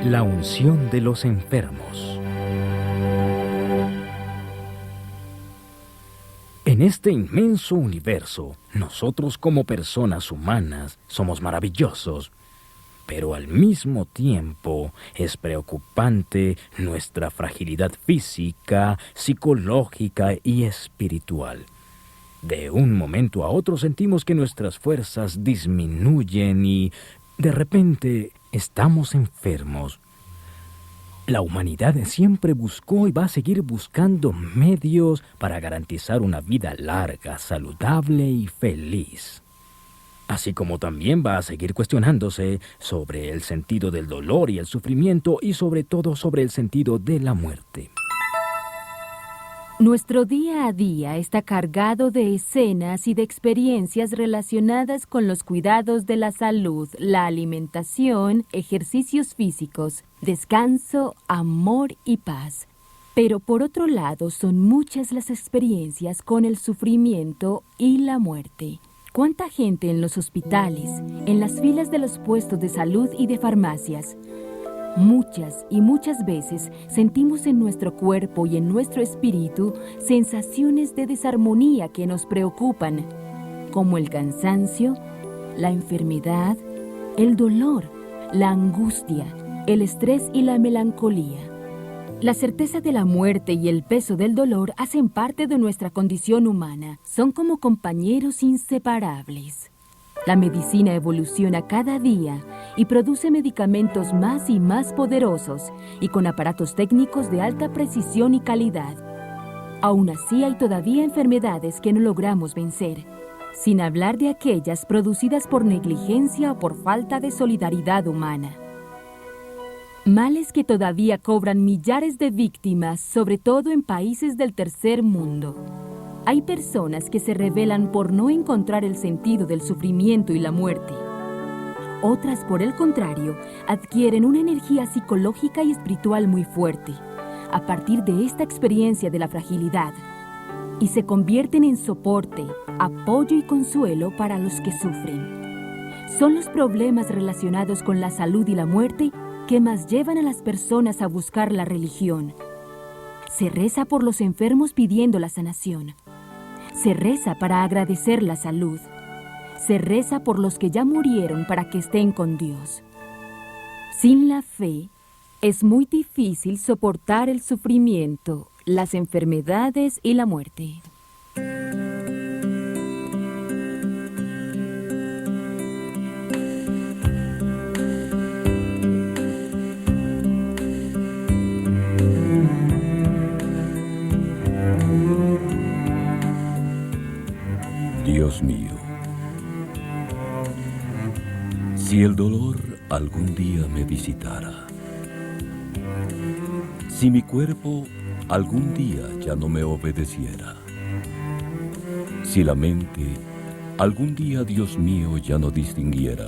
La unción de los enfermos. En este inmenso universo, nosotros como personas humanas somos maravillosos, pero al mismo tiempo es preocupante nuestra fragilidad física, psicológica y espiritual. De un momento a otro sentimos que nuestras fuerzas disminuyen y, de repente, estamos enfermos. La humanidad siempre buscó y va a seguir buscando medios para garantizar una vida larga, saludable y feliz. Así como también va a seguir cuestionándose sobre el sentido del dolor y el sufrimiento y sobre todo sobre el sentido de la muerte. Nuestro día a día está cargado de escenas y de experiencias relacionadas con los cuidados de la salud, la alimentación, ejercicios físicos, descanso, amor y paz. Pero por otro lado, son muchas las experiencias con el sufrimiento y la muerte. ¿Cuánta gente en los hospitales, en las filas de los puestos de salud y de farmacias? Muchas y muchas veces sentimos en nuestro cuerpo y en nuestro espíritu sensaciones de desarmonía que nos preocupan, como el cansancio, la enfermedad, el dolor, la angustia, el estrés y la melancolía. La certeza de la muerte y el peso del dolor hacen parte de nuestra condición humana. Son como compañeros inseparables. La medicina evoluciona cada día y produce medicamentos más y más poderosos y con aparatos técnicos de alta precisión y calidad. Aún así hay todavía enfermedades que no logramos vencer, sin hablar de aquellas producidas por negligencia o por falta de solidaridad humana. Males que todavía cobran millares de víctimas, sobre todo en países del tercer mundo. Hay personas que se rebelan por no encontrar el sentido del sufrimiento y la muerte. Otras, por el contrario, adquieren una energía psicológica y espiritual muy fuerte, a partir de esta experiencia de la fragilidad, y se convierten en soporte, apoyo y consuelo para los que sufren. Son los problemas relacionados con la salud y la muerte que más llevan a las personas a buscar la religión. Se reza por los enfermos pidiendo la sanación. Se reza para agradecer la salud. Se reza por los que ya murieron para que estén con Dios. Sin la fe, es muy difícil soportar el sufrimiento, las enfermedades y la muerte. Dios mío, si el dolor algún día me visitara, si mi cuerpo algún día ya no me obedeciera, si la mente algún día, Dios mío, ya no distinguiera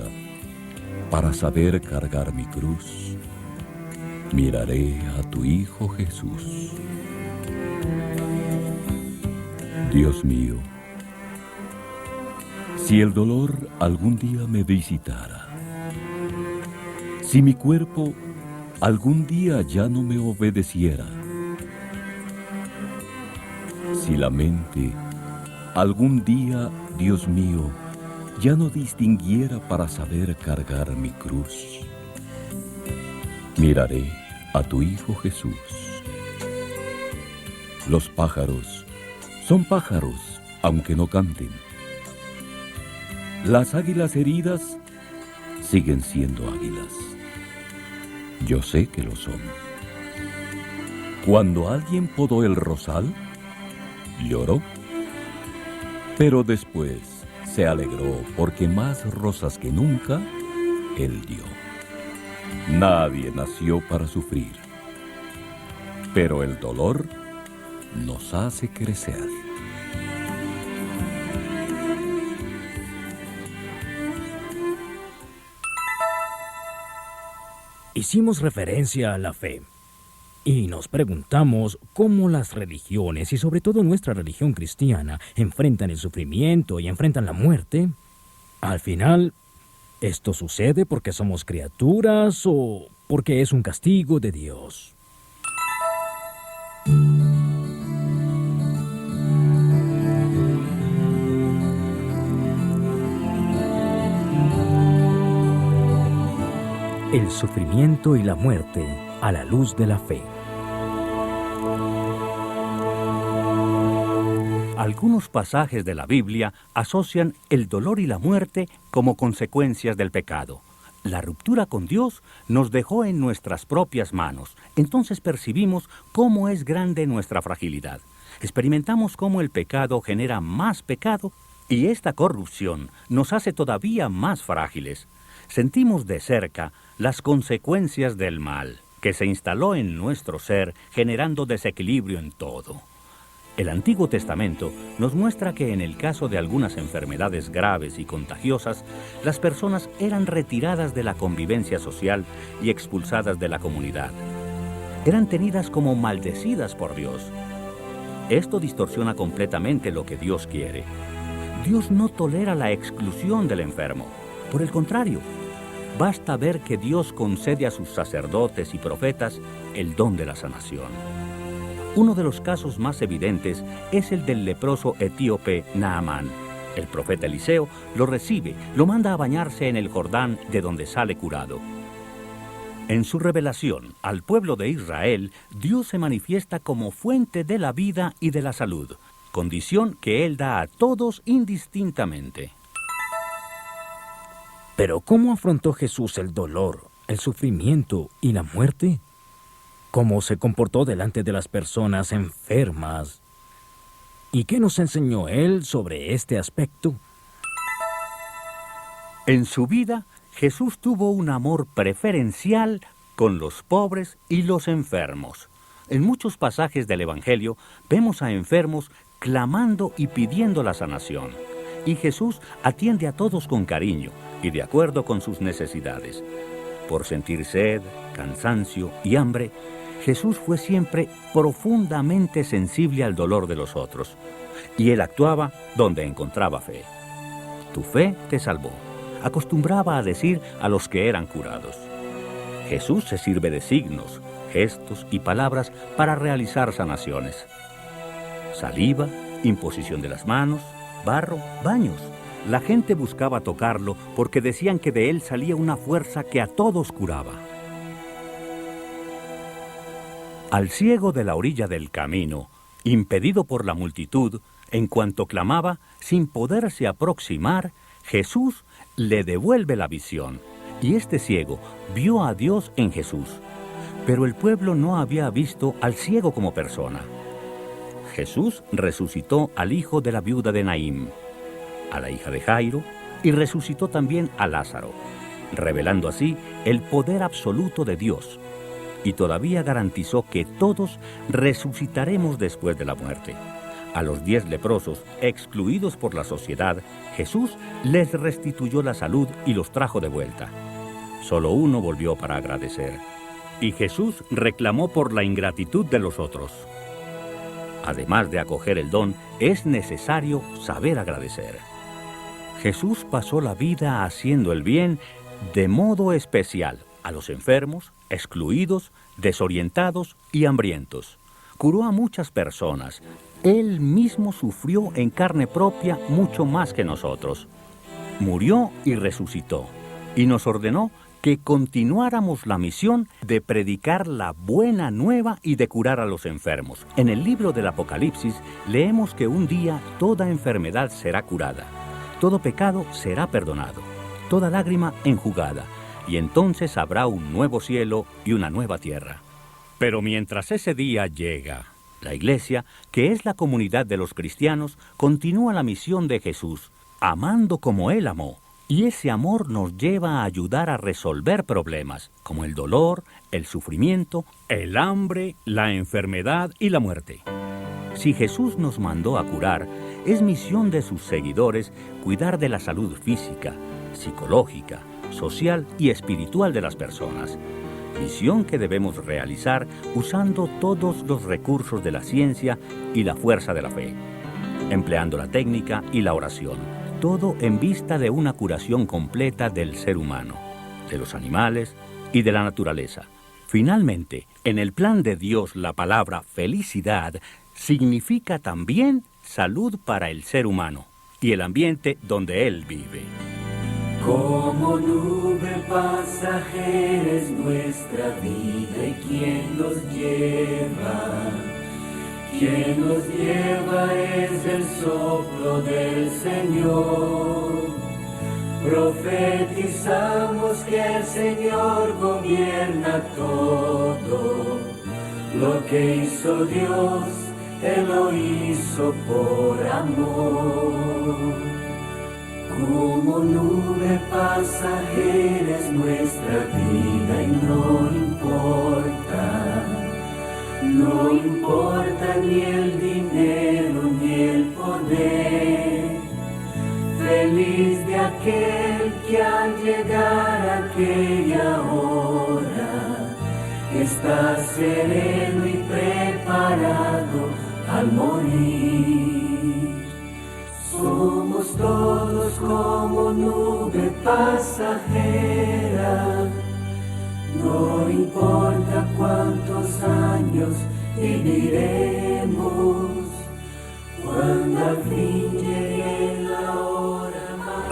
para saber cargar mi cruz, miraré a tu Hijo Jesús. Dios mío, si el dolor algún día me visitara, si mi cuerpo algún día ya no me obedeciera, si la mente algún día, Dios mío, ya no distinguiera para saber cargar mi cruz, miraré a tu Hijo Jesús. Los pájaros son pájaros, aunque no canten. Las águilas heridas siguen siendo águilas. Yo sé que lo son. Cuando alguien podó el rosal, Lloró, pero después se alegró porque más rosas que nunca él dio. Nadie nació para sufrir, pero el dolor nos hace crecer. Hicimos referencia a la fe y nos preguntamos cómo las religiones, y sobre todo nuestra religión cristiana, enfrentan el sufrimiento y enfrentan la muerte. Al final, ¿esto sucede porque somos criaturas o porque es un castigo de Dios? El sufrimiento y la muerte a la luz de la fe. Algunos pasajes de la Biblia asocian el dolor y la muerte como consecuencias del pecado. La ruptura con Dios nos dejó en nuestras propias manos. Entonces percibimos cómo es grande nuestra fragilidad. Experimentamos cómo el pecado genera más pecado y esta corrupción nos hace todavía más frágiles. Sentimos de cerca las consecuencias del mal que se instaló en nuestro ser, generando desequilibrio en todo. El Antiguo Testamento nos muestra que en el caso de algunas enfermedades graves y contagiosas, las personas eran retiradas de la convivencia social y expulsadas de la comunidad. Eran tenidas como maldecidas por Dios. Esto distorsiona completamente lo que Dios quiere. Dios no tolera la exclusión del enfermo. Por el contrario, basta ver que Dios concede a sus sacerdotes y profetas el don de la sanación. Uno de los casos más evidentes es el del leproso etíope Naamán. El profeta Eliseo lo recibe, lo manda a bañarse en el Jordán, de donde sale curado. En su revelación al pueblo de Israel, Dios se manifiesta como fuente de la vida y de la salud, condición que Él da a todos indistintamente. Pero ¿cómo afrontó Jesús el dolor, el sufrimiento y la muerte? ¿Cómo se comportó delante de las personas enfermas? ¿Y qué nos enseñó Él sobre este aspecto? En su vida, Jesús tuvo un amor preferencial con los pobres y los enfermos. En muchos pasajes del Evangelio vemos a enfermos clamando y pidiendo la sanación. Y Jesús atiende a todos con cariño y de acuerdo con sus necesidades. Por sentir sed, cansancio y hambre, Jesús fue siempre profundamente sensible al dolor de los otros, y Él actuaba donde encontraba fe. Tu fe te salvó, acostumbraba a decir a los que eran curados. Jesús se sirve de signos, gestos y palabras para realizar sanaciones. Saliva, imposición de las manos, barro, baños. La gente buscaba tocarlo porque decían que de él salía una fuerza que a todos curaba. Al ciego de la orilla del camino, impedido por la multitud, en cuanto clamaba, sin poderse aproximar, Jesús le devuelve la visión, y este ciego vio a Dios en Jesús. Pero el pueblo no había visto al ciego como persona. Jesús resucitó al hijo de la viuda de Naín, a la hija de Jairo, y resucitó también a Lázaro, revelando así el poder absoluto de Dios. Y todavía garantizó que todos resucitaremos después de la muerte. A los 10 leprosos, excluidos por la sociedad, Jesús les restituyó la salud y los trajo de vuelta. Solo uno volvió para agradecer. Y Jesús reclamó por la ingratitud de los otros. Además de acoger el don, es necesario saber agradecer. Jesús pasó la vida haciendo el bien de modo especial a los enfermos, excluidos, desorientados y hambrientos. Curó a muchas personas. Él mismo sufrió en carne propia mucho más que nosotros. Murió y resucitó, y nos ordenó que continuáramos la misión de predicar la buena nueva y de curar a los enfermos. En el libro del Apocalipsis leemos que un día toda enfermedad será curada, todo pecado será perdonado, toda lágrima enjugada, y entonces habrá un nuevo cielo y una nueva tierra. Pero mientras ese día llega, La Iglesia, que es la comunidad de los cristianos, continúa la misión de Jesús, amando como Él amó. Y ese amor nos lleva a ayudar a resolver problemas, como el dolor, el sufrimiento, el hambre, la enfermedad y la muerte. Si Jesús nos mandó a curar, es misión de sus seguidores cuidar de la salud física, psicológica, social y espiritual de las personas. Misión que debemos realizar usando todos los recursos de la ciencia y la fuerza de la fe, empleando la técnica y la oración, todo en vista de una curación completa del ser humano, de los animales y de la naturaleza. Finalmente, en el plan de Dios, la palabra felicidad significa también salud para el ser humano y el ambiente donde él vive. Como nube pasajera es nuestra vida y ¿quién nos lleva? Quien nos lleva es el soplo del Señor. Profetizamos que el Señor gobierna todo. Lo que hizo Dios, Él lo hizo por amor. Como nube pasajera es nuestra vida y no importa ni el dinero ni el poder. Feliz de aquel que al llegar aquella hora está sereno y preparado al morir. Somos todos como nube pasajera. No importa cuántos años viviremos, cuando al fin llegue la hora más.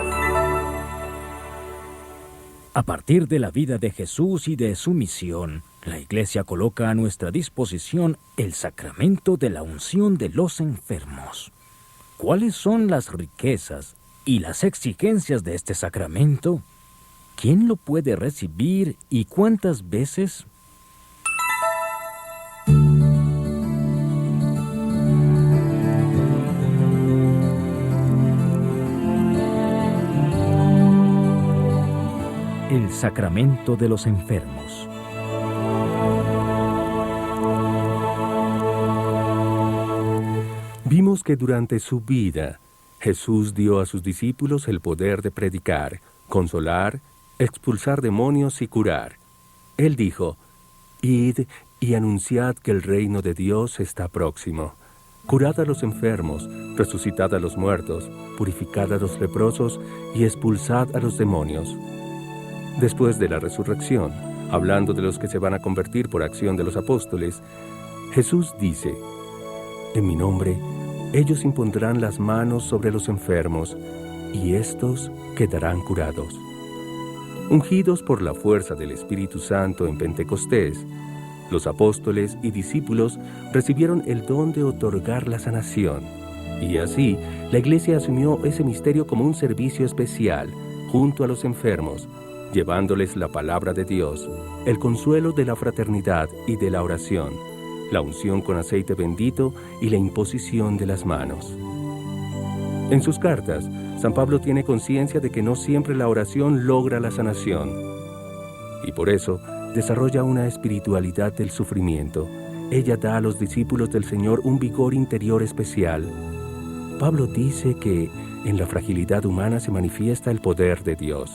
A partir de la vida de Jesús y de su misión, la Iglesia coloca a nuestra disposición el sacramento de la unción de los enfermos. ¿Cuáles son las riquezas y las exigencias de este sacramento? ¿Quién lo puede recibir y cuántas veces? El sacramento de los enfermos. Vimos que durante su vida, Jesús dio a sus discípulos el poder de predicar, consolar, expulsar demonios y curar. Él dijo: «Id y anunciad que el reino de Dios está próximo. Curad a los enfermos, resucitad a los muertos, purificad a los leprosos y expulsad a los demonios». Después de la resurrección, hablando de los que se van a convertir por acción de los apóstoles, Jesús dice: «En mi nombre, ellos impondrán las manos sobre los enfermos, y éstos quedarán curados». Ungidos por la fuerza del Espíritu Santo en Pentecostés, los apóstoles y discípulos recibieron el don de otorgar la sanación. Y así, la Iglesia asumió ese misterio como un servicio especial, junto a los enfermos, llevándoles la palabra de Dios, el consuelo de la fraternidad y de la oración, la unción con aceite bendito y la imposición de las manos. En sus cartas, San Pablo tiene conciencia de que no siempre la oración logra la sanación, y por eso desarrolla una espiritualidad del sufrimiento. Ella da a los discípulos del Señor un vigor interior especial. Pablo dice que en la fragilidad humana se manifiesta el poder de Dios.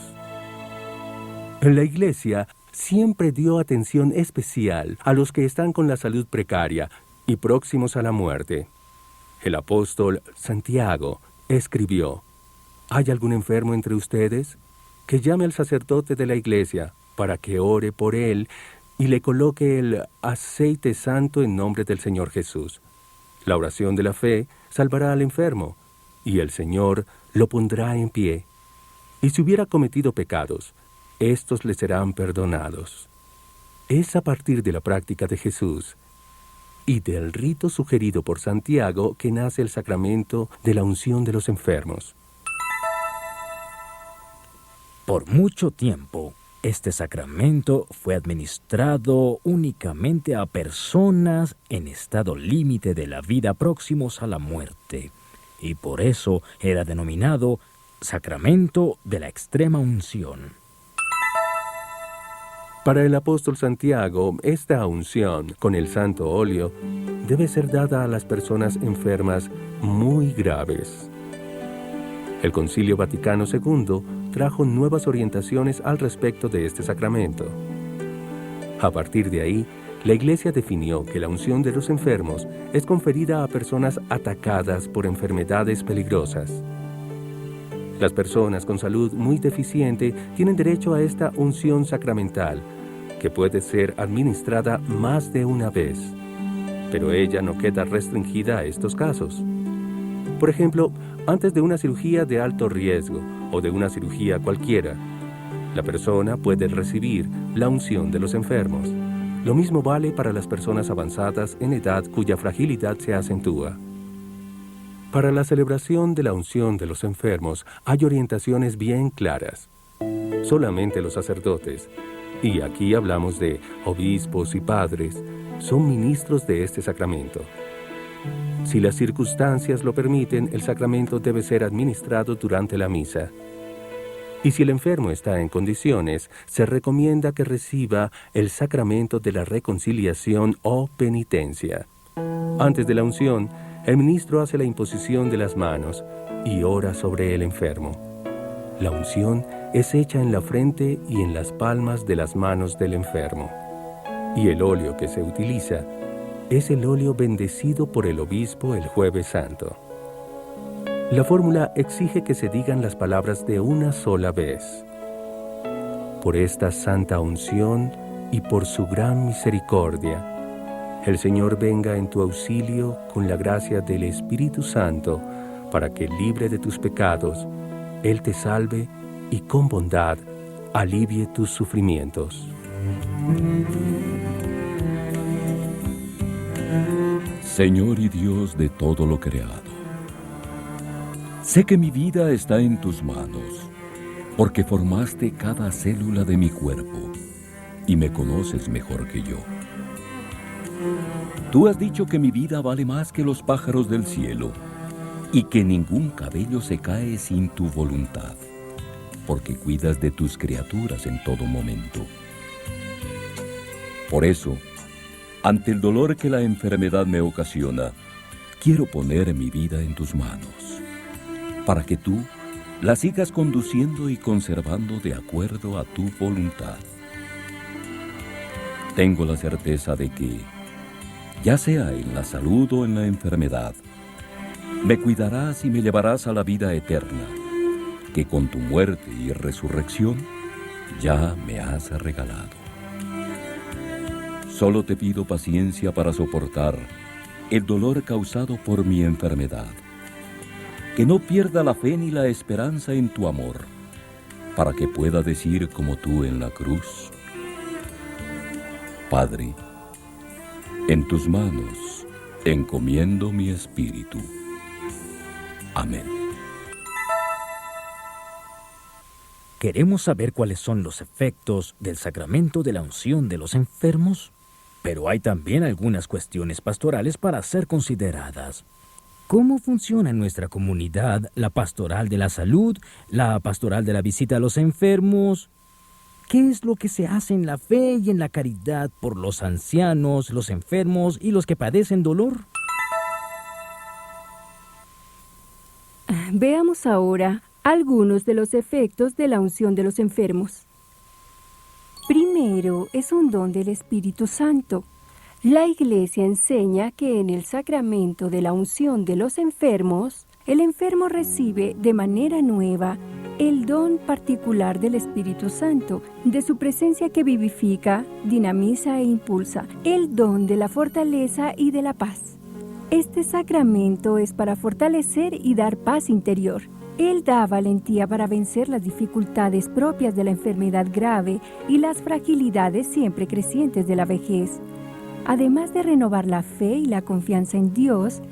En la Iglesia siempre dio atención especial a los que están con la salud precaria y próximos a la muerte. El apóstol Santiago escribió: ¿Hay algún enfermo entre ustedes? Que llame al sacerdote de la Iglesia para que ore por él y le coloque el aceite santo en nombre del Señor Jesús. La oración de la fe salvará al enfermo, y el Señor lo pondrá en pie. Y si hubiera cometido pecados, estos le serán perdonados. Es a partir de la práctica de Jesús y del rito sugerido por Santiago que nace el sacramento de la unción de los enfermos. Por mucho tiempo, Este sacramento fue administrado únicamente a personas en estado límite de la vida próximos a la muerte, y por eso era denominado Sacramento de la Extrema Unción. Para el apóstol Santiago, esta unción con el santo óleo debe ser dada a las personas enfermas muy graves. El Concilio Vaticano II trajo nuevas orientaciones al respecto de este sacramento. A partir de ahí, la Iglesia definió que la unción de los enfermos es conferida a personas atacadas por enfermedades peligrosas. Las personas con salud muy deficiente tienen derecho a esta unción sacramental, que puede ser administrada más de una vez, pero ella no queda restringida a estos casos. Por ejemplo, antes de una cirugía de alto riesgo o de una cirugía cualquiera, la persona puede recibir la unción de los enfermos. Lo mismo vale para las personas avanzadas en edad cuya fragilidad se acentúa. Para la celebración de la unción de los enfermos hay orientaciones bien claras. Solamente los sacerdotes, y aquí hablamos de obispos y padres, son ministros de este sacramento. Si las circunstancias lo permiten, el sacramento debe ser administrado durante la misa. Y si el enfermo está en condiciones, se recomienda que reciba el sacramento de la reconciliación o penitencia. Antes de la unción, el ministro hace la imposición de las manos y ora sobre el enfermo. La unción es hecha en la frente y en las palmas de las manos del enfermo. Y el óleo que se utiliza es el óleo bendecido por el obispo el Jueves Santo. La fórmula exige que se digan las palabras de una sola vez. Por esta santa unción y por su gran misericordia, el Señor venga en tu auxilio con la gracia del Espíritu Santo, para que, libre de tus pecados, Él te salve y con bondad alivie tus sufrimientos. Señor y Dios de todo lo creado, sé que mi vida está en tus manos, porque formaste cada célula de mi cuerpo y me conoces mejor que yo. Tú has dicho que mi vida vale más que los pájaros del cielo y que ningún cabello se cae sin tu voluntad, porque cuidas de tus criaturas en todo momento. Por eso, ante el dolor que la enfermedad me ocasiona, quiero poner mi vida en tus manos, para que tú la sigas conduciendo y conservando de acuerdo a tu voluntad. Tengo la certeza de que, ya sea en la salud o en la enfermedad, me cuidarás y me llevarás a la vida eterna, que con tu muerte y resurrección ya me has regalado. Solo te pido paciencia para soportar el dolor causado por mi enfermedad, que no pierda la fe ni la esperanza en tu amor, para que pueda decir como tú en la cruz: Padre, en tus manos encomiendo mi espíritu. Amén. ¿Queremos saber cuáles son los efectos del sacramento de la unción de los enfermos? Pero hay también algunas cuestiones pastorales para ser consideradas. ¿Cómo funciona en nuestra comunidad la pastoral de la salud, la pastoral de la visita a los enfermos? ¿Qué es lo que se hace en la fe y en la caridad por los ancianos, los enfermos y los que padecen dolor? Veamos ahora algunos de los efectos de la unción de los enfermos. Primero, es un don del Espíritu Santo. La Iglesia enseña que en el sacramento de la unción de los enfermos, el enfermo recibe de manera nueva el don particular del Espíritu Santo, de su presencia que vivifica, dinamiza e impulsa, el don de la fortaleza y de la paz. Este sacramento es para fortalecer y dar paz interior. Él da valentía para vencer las dificultades propias de la enfermedad grave y las fragilidades siempre crecientes de la vejez. Además de renovar la fe y la confianza en Dios,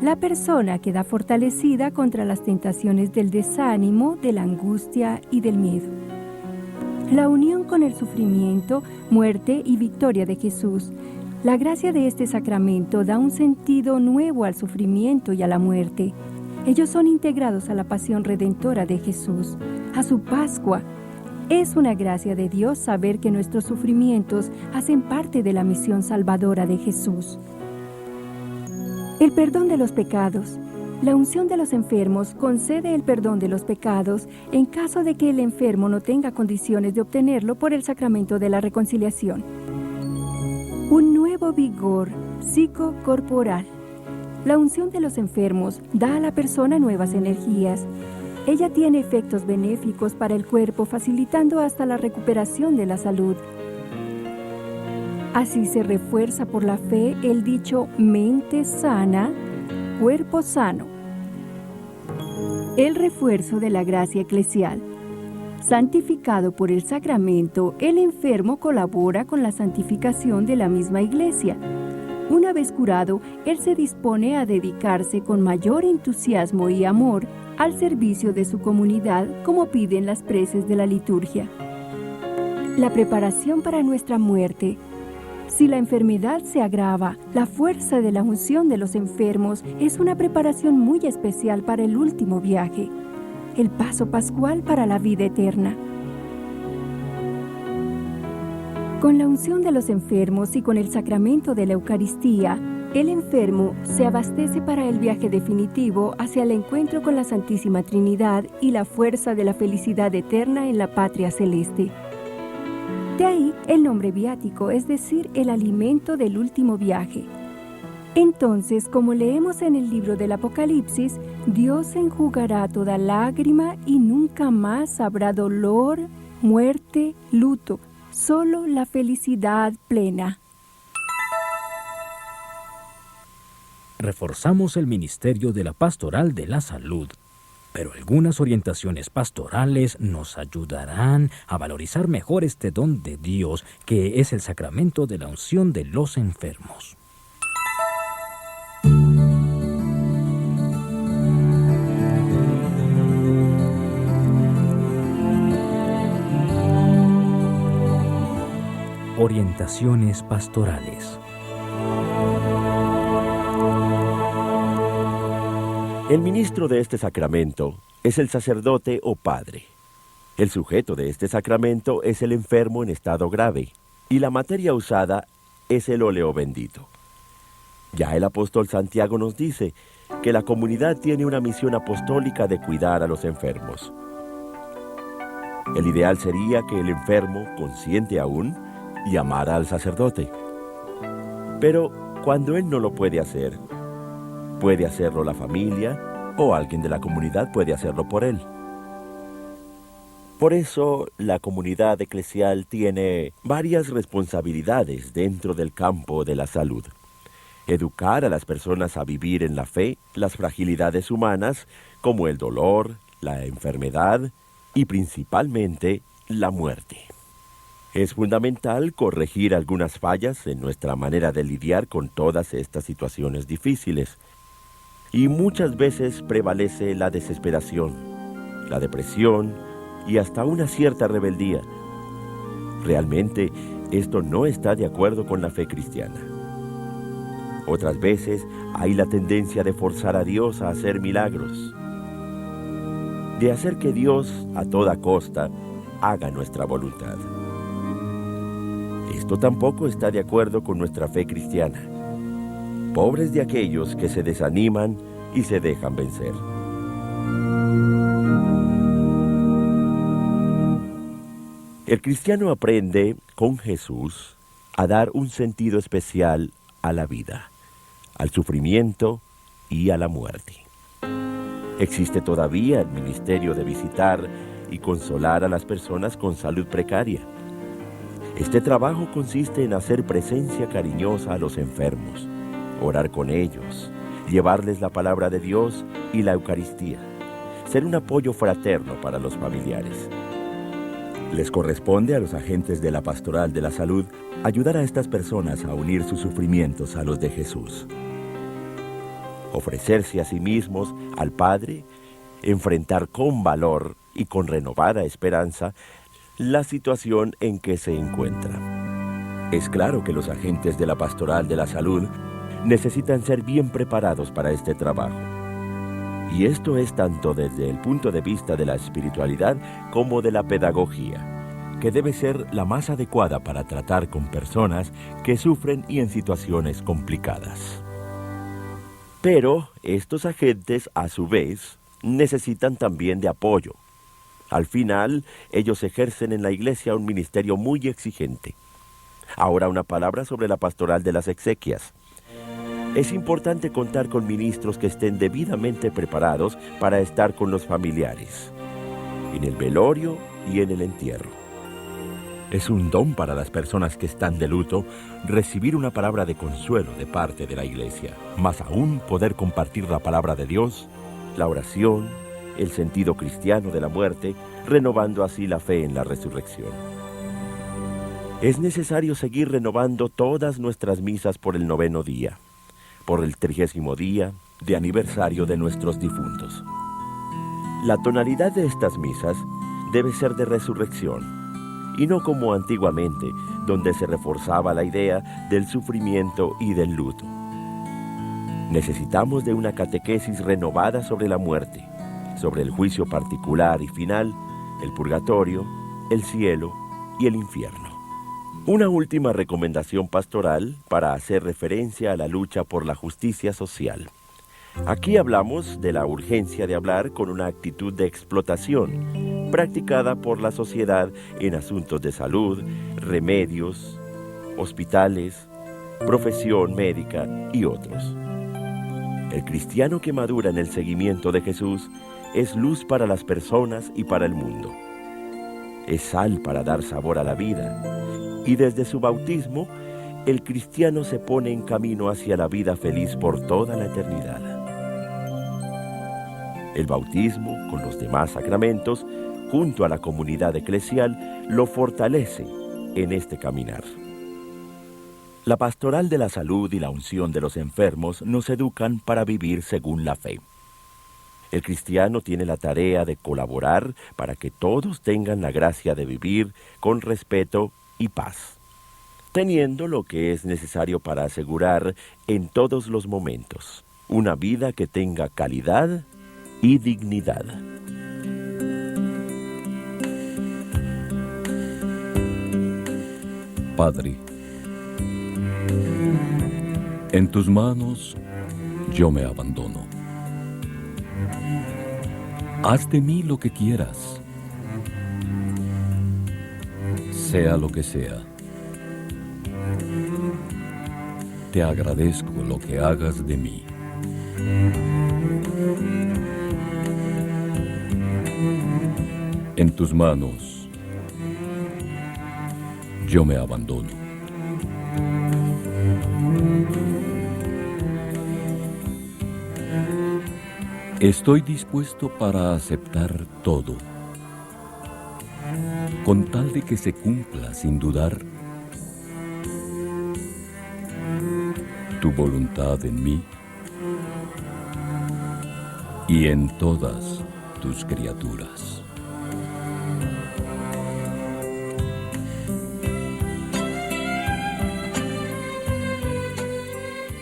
la persona queda fortalecida contra las tentaciones del desánimo, de la angustia y del miedo. La unión con el sufrimiento, muerte y victoria de Jesús. La gracia de este sacramento da un sentido nuevo al sufrimiento y a la muerte. Ellos son integrados a la pasión redentora de Jesús, a su Pascua. Es una gracia de Dios saber que nuestros sufrimientos hacen parte de la misión salvadora de Jesús. El perdón de los pecados. La unción de los enfermos concede el perdón de los pecados en caso de que el enfermo no tenga condiciones de obtenerlo por el sacramento de la reconciliación. Un nuevo vigor psicocorporal. La unción de los enfermos da a la persona nuevas energías. Ella tiene efectos benéficos para el cuerpo, facilitando hasta la recuperación de la salud. Así se refuerza por la fe el dicho mente sana, cuerpo sano. El refuerzo de la gracia eclesial. Santificado por el sacramento, el enfermo colabora con la santificación de la misma Iglesia. Una vez curado, él se dispone a dedicarse con mayor entusiasmo y amor al servicio de su comunidad, como piden las preces de la liturgia. La preparación para nuestra muerte. Si la enfermedad se agrava, la fuerza de la unción de los enfermos es una preparación muy especial para el último viaje, el paso pascual para la vida eterna. Con la unción de los enfermos y con el sacramento de la Eucaristía, el enfermo se abastece para el viaje definitivo hacia el encuentro con la Santísima Trinidad y la fuerza de la felicidad eterna en la patria celeste. De ahí el nombre viático, es decir, el alimento del último viaje. Entonces, como leemos en el libro del Apocalipsis, Dios enjugará toda lágrima y nunca más habrá dolor, muerte, luto, solo la felicidad plena. Reforzamos el ministerio de la Pastoral de la Salud, pero algunas orientaciones pastorales nos ayudarán a valorizar mejor este don de Dios, que es el sacramento de la unción de los enfermos. Orientaciones pastorales. El ministro de este sacramento es el sacerdote o padre. El sujeto de este sacramento es el enfermo en estado grave, y la materia usada es el óleo bendito. Ya el apóstol Santiago nos dice que la comunidad tiene una misión apostólica de cuidar a los enfermos. El ideal sería que el enfermo, consciente aún, llamara al sacerdote. Pero cuando él no lo puede hacer, puede hacerlo la familia o alguien de la comunidad puede hacerlo por él. Por eso, la comunidad eclesial tiene varias responsabilidades dentro del campo de la salud. Educar a las personas a vivir en la fe las fragilidades humanas, como el dolor, la enfermedad y principalmente la muerte. Es fundamental corregir algunas fallas en nuestra manera de lidiar con todas estas situaciones difíciles. Y muchas veces prevalece la desesperación, la depresión y hasta una cierta rebeldía. Realmente, esto no está de acuerdo con la fe cristiana. Otras veces hay la tendencia de forzar a Dios a hacer milagros, de hacer que Dios, a toda costa, haga nuestra voluntad. Esto tampoco está de acuerdo con nuestra fe cristiana. Pobres de aquellos que se desaniman y se dejan vencer. El cristiano aprende con Jesús a dar un sentido especial a la vida, al sufrimiento y a la muerte. Existe todavía el ministerio de visitar y consolar a las personas con salud precaria. Este trabajo consiste en hacer presencia cariñosa a los enfermos, orar con ellos, llevarles la palabra de Dios y la Eucaristía, ser un apoyo fraterno para los familiares. Les corresponde a los agentes de la Pastoral de la Salud ayudar a estas personas a unir sus sufrimientos a los de Jesús. Ofrecerse a sí mismos al Padre, enfrentar con valor y con renovada esperanza la situación en que se encuentra. Es claro que los agentes de la Pastoral de la Salud necesitan ser bien preparados para este trabajo. Y esto es tanto desde el punto de vista de la espiritualidad como de la pedagogía, que debe ser la más adecuada para tratar con personas que sufren y en situaciones complicadas. Pero estos agentes, a su vez, necesitan también de apoyo. Al final, ellos ejercen en la iglesia un ministerio muy exigente. Ahora una palabra sobre la pastoral de las exequias. Es importante contar con ministros que estén debidamente preparados para estar con los familiares, en el velorio y en el entierro. Es un don para las personas que están de luto recibir una palabra de consuelo de parte de la iglesia, más aún poder compartir la palabra de Dios, la oración, el sentido cristiano de la muerte, renovando así la fe en la resurrección. Es necesario seguir renovando todas nuestras misas por el 9º día, por el 30º día de aniversario de nuestros difuntos. La tonalidad de estas misas debe ser de resurrección, y no como antiguamente, donde se reforzaba la idea del sufrimiento y del luto. Necesitamos de una catequesis renovada sobre la muerte, sobre el juicio particular y final, el purgatorio, el cielo y el infierno. Una última recomendación pastoral para hacer referencia a la lucha por la justicia social. Aquí hablamos de la urgencia de hablar con una actitud de explotación practicada por la sociedad en asuntos de salud, remedios, hospitales, profesión médica y otros. El cristiano que madura en el seguimiento de Jesús es luz para las personas y para el mundo. Es sal para dar sabor a la vida. Y desde su bautismo, el cristiano se pone en camino hacia la vida feliz por toda la eternidad. El bautismo, con los demás sacramentos, junto a la comunidad eclesial, lo fortalece en este caminar. La pastoral de la salud y la unción de los enfermos nos educan para vivir según la fe. El cristiano tiene la tarea de colaborar para que todos tengan la gracia de vivir con respeto y paz, teniendo lo que es necesario para asegurar en todos los momentos una vida que tenga calidad y dignidad. Padre, en tus manos yo me abandono. Haz de mí lo que quieras, sea lo que sea. Te agradezco lo que hagas de mí. En tus manos yo me abandono. Estoy dispuesto para aceptar todo, con tal de que se cumpla sin dudar tu voluntad en mí y en todas tus criaturas.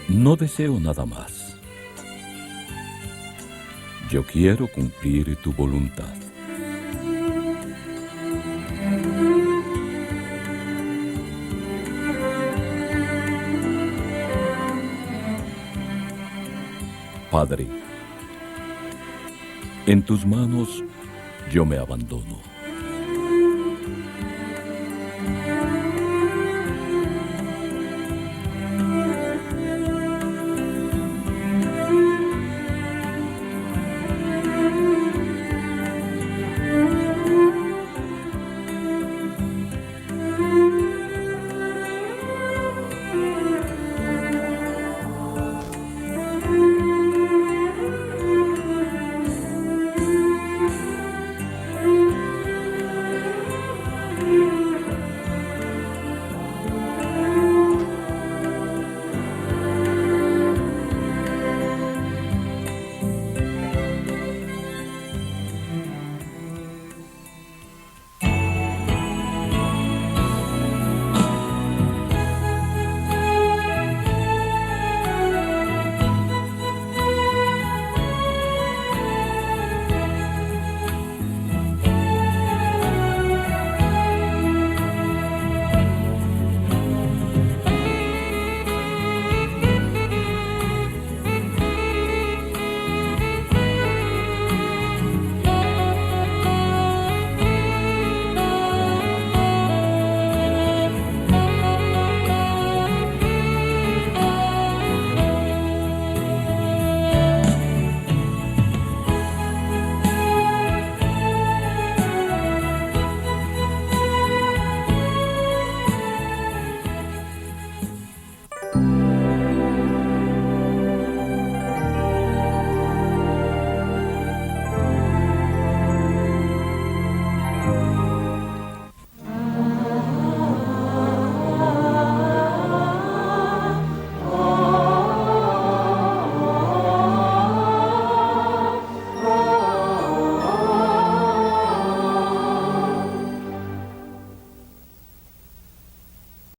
No deseo nada más. Yo quiero cumplir tu voluntad. Padre, en tus manos yo me abandono.